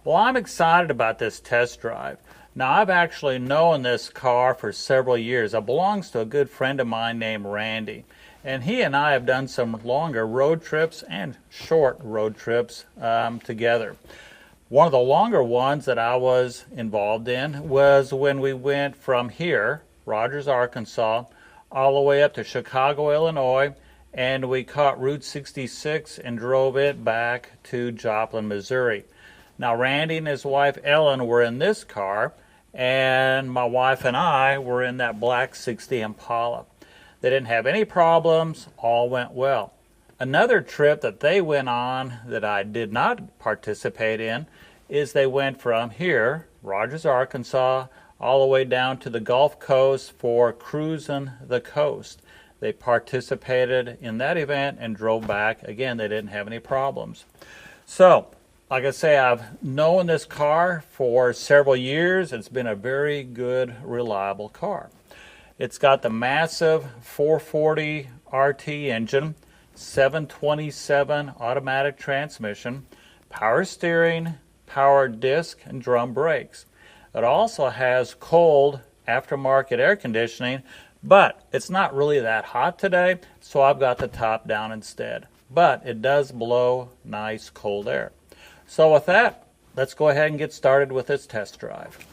Well, I'm excited about this test drive. Now, I've actually known this car for several years. It belongs to a good friend of mine named Randy, and he and I have done some longer road trips and short road trips together. One of the longer ones that I was involved in was when we went from here, Rogers, Arkansas, all the way up to Chicago, Illinois, and we caught Route 66 and drove it back to Joplin, Missouri. Now, Randy and his wife Ellen were in this car, and my wife and I were in that black 60 Impala. They didn't have any problems, all went well. Another trip that they went on that I did not participate in is they went from here, Rogers, Arkansas, all the way down to the Gulf Coast for cruising the coast. They participated in that event and drove back. Again, they didn't have any problems. So, like I say, I've known this car for several years. It's been a very good, reliable car. It's got the massive 440 RT engine, 727 automatic transmission, power steering, power disc, and drum brakes. It also has cold aftermarket air conditioning, but it's not really that hot today, so I've got the top down instead. But it does blow nice cold air. So with that, let's go ahead and get started with this test drive.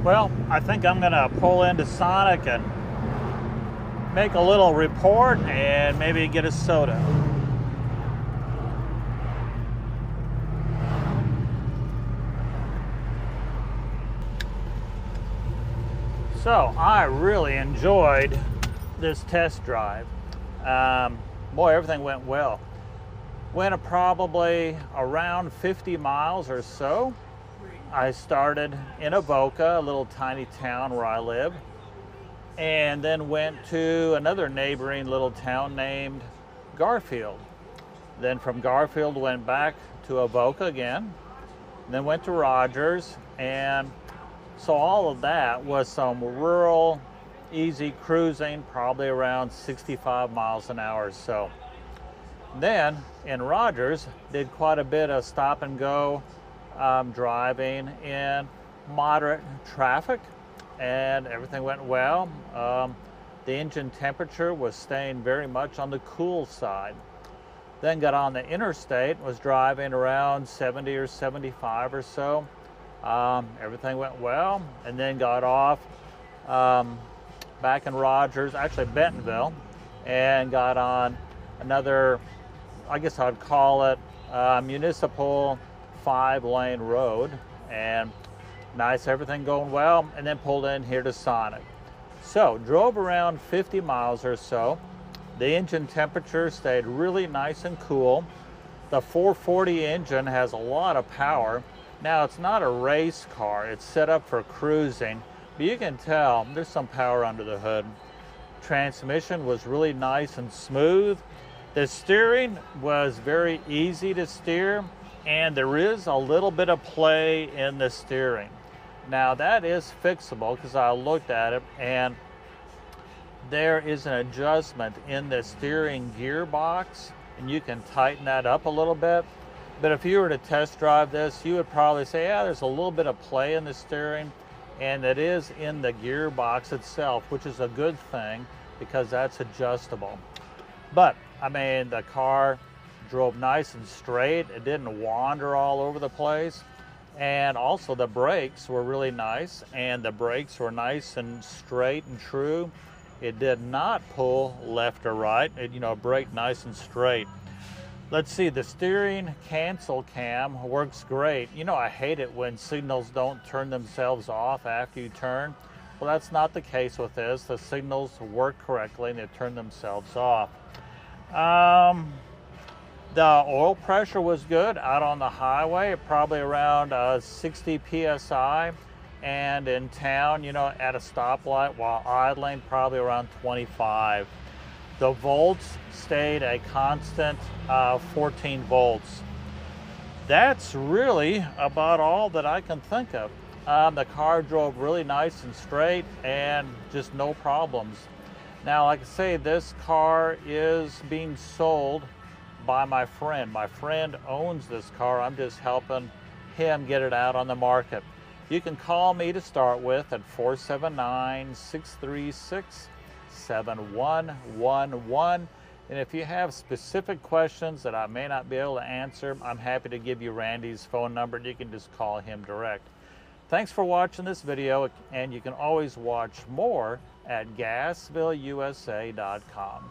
Well, I think I'm gonna pull into Sonic and make a little report and maybe get a soda. So I really enjoyed this test drive. Boy, everything went well. Went probably around 50 miles or so. I started in Avoca, a little tiny town where I live, and then went to another neighboring little town named Garfield. Then from Garfield went back to Avoca again, then went to Rogers, and so all of that was some rural, easy cruising, probably around 65 miles an hour or so. Then in Rogers, did quite a bit of stop and go driving in moderate traffic, and everything went well. The engine temperature was staying very much on the cool side. Then got on the interstate, was driving around 70 or 75 or so. Everything went well, and then got off back in Rogers, actually Bentonville, and got on another, I guess I'd call it municipal 5-lane road, and nice, everything going well, and then pulled in here to Sonic. So drove around 50 miles or so. The engine temperature stayed really nice and cool. The 440 engine has a lot of power. Now it's not a race car, it's set up for cruising, but you can tell there's some power under the hood. Transmission was really nice and smooth. The steering was very easy to steer, and there is a little bit of play in the steering. Now that is fixable because I looked at it, and there is an adjustment in the steering gearbox, and you can tighten that up a little bit. But if you were to test drive this, you would probably say, yeah, there's a little bit of play in the steering, and it is in the gearbox itself, which is a good thing because that's adjustable. But, I mean, the car drove nice and straight. It didn't wander all over the place. And also the brakes were really nice, and the brakes were nice and straight and true. It did not pull left or right. It, braked nice and straight. Let's see, the steering cancel cam works great. I hate it when signals don't turn themselves off after you turn. Well, that's not the case with this. The signals work correctly and they turn themselves off. The oil pressure was good out on the highway, probably around 60 psi, and in town, at a stoplight while idling, probably around 25. The volts stayed a constant 14 volts. That's really about all that I can think of. The car drove really nice and straight and just no problems. Now, like I say, this car is being sold by my friend. My friend owns this car. I'm just helping him get it out on the market. You can call me to start with at 479-636-7111. And if you have specific questions that I may not be able to answer, I'm happy to give you Randy's phone number, and you can just call him direct. Thanks for watching this video, and you can always watch more at gasvillusa.com.